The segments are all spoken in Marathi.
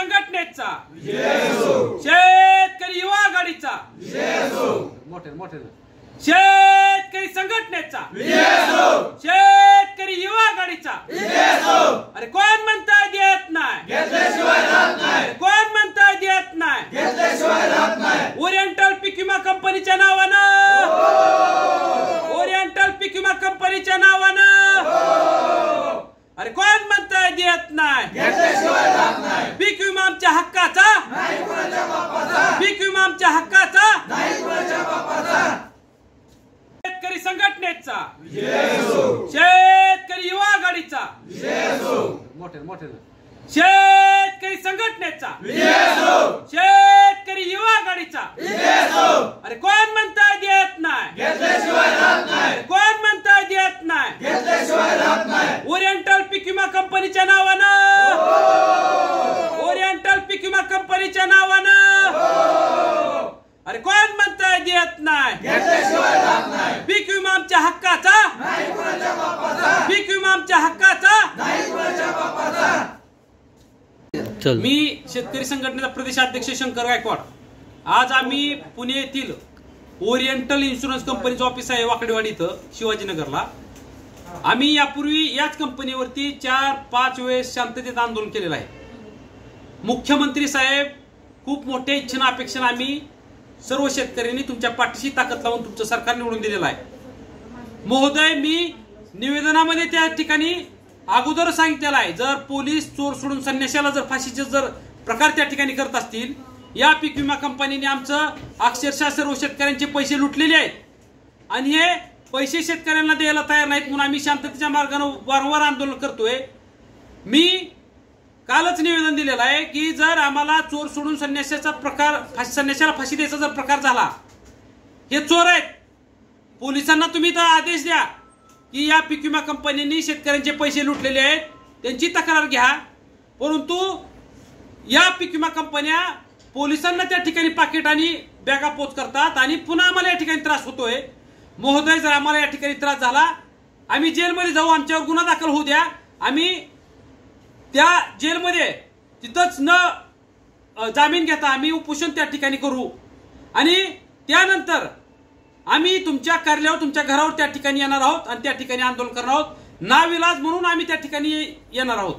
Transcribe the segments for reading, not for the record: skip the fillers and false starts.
संघटनेचा शेतकरी युवा आघाडीचा शेतकरी संघटनेचा शेतकरी युवा आघाडीचा अरे कोण म्हणताय देत नाही कोण म्हणताय देत नाही ओरिएंटल पीक विमा कंपनीच्या नावानं ओरिएंटल पीक विमा कंपनीच्या नावानं अरे कोण म्हणताय देत नाही पीक विमा आमच्या हक्काचा पीक विमा आमच्या हक्काचा शेतकरी संघटनेचा शेतकरी युवा आघाडीचा शेतकरी संघटनेचा शेतकरी युवा आघाडीचा अरे कोण म्हणताय देत नाही कोण म्हणताय देत नाही ओरिएंटल पीक विमा कंपनीच्या नावानं ओरिएंटल पीक विमा कंपनीच्या नावानं अरे कोण म्हणताय देत नाही पीक विमा आमच्या हक्काचा पीक विमा आमच्या हक्काचा मी शेतकरी संघटनेचा प्रदेशाध्यक्ष शंकर गायकवाड आज आम्ही पुणे येथील ओरिएंटल इन्शुरन्स कंपनीचं ऑफिस आहे वाकडेवाडी इथं शिवाजीनगरला आम्ही यापूर्वी याच कंपनीवरती 4-5 वेळेस शांततेत आंदोलन केलेलं आहे मुख्यमंत्री साहेब खूप मोठ्या इच्छेनं अपेक्षेनं आम्ही सर्व शेतकऱ्यांनी तुमच्या पाठीशी ताकद लावून तुमचं सरकार निवडून दिलेलं आहे महोदय मी निवेदनामध्ये त्या ठिकाणी अगोदर सांगितलेलं आहे जर पोलीस चोर सोडून संन्याशाला जर फाशीचे जर प्रकार त्या ठिकाणी करत असतील या पीक विमा कंपनीने आमचं अक्षरशः सर्व शेतकऱ्यांचे पैसे लुटलेले आहेत आणि हे पैसे शेतकऱ्यांना द्यायला तयार नाहीत म्हणून आम्ही शांततेच्या मार्गाने वारंवार आंदोलन करतोय मी कालच निवेदन दिलेलं आहे की जर आम्हाला चोर सोडून संन्याशाचा प्रकार संन्याशाला फाशी द्यायचा जर प्रकार झाला हे चोर आहेत पोलिसांना तुम्ही तर आदेश द्या की या पीक विमा कंपनीने शेतकऱ्यांचे पैसे लुटलेले आहेत त्यांची तक्रार घ्या परंतु या पीक विमा कंपन्या पोलिसांना त्या ठिकाणी पाकिट आणि बॅगा पोच करतात आणि पुन्हा आम्हाला या ठिकाणी त्रास होतोय महोदय जर आम्हाला या ठिकाणी त्रास झाला आम्ही जेलमध्ये जाऊ आमच्यावर गुन्हा दाखल होऊ द्या आम्ही त्या जेलमध्ये तिथंच न जामीन घेता आम्ही उपोषण त्या ठिकाणी करू आणि त्यानंतर आम्ही तुमच्या कार्यालयावर तुमच्या घरावर त्या ठिकाणी येणार आहोत आणि त्या ठिकाणी आंदोलन करणार आहोत नाविलाज म्हणून आम्ही त्या ठिकाणी येणार आहोत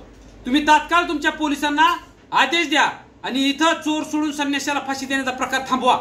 तुम्ही तात्काळ तुमच्या पोलिसांना आदेश द्या आणि इथं चोर सोडून संन्याशाला फाशी देण्याचा प्रकार थांबवा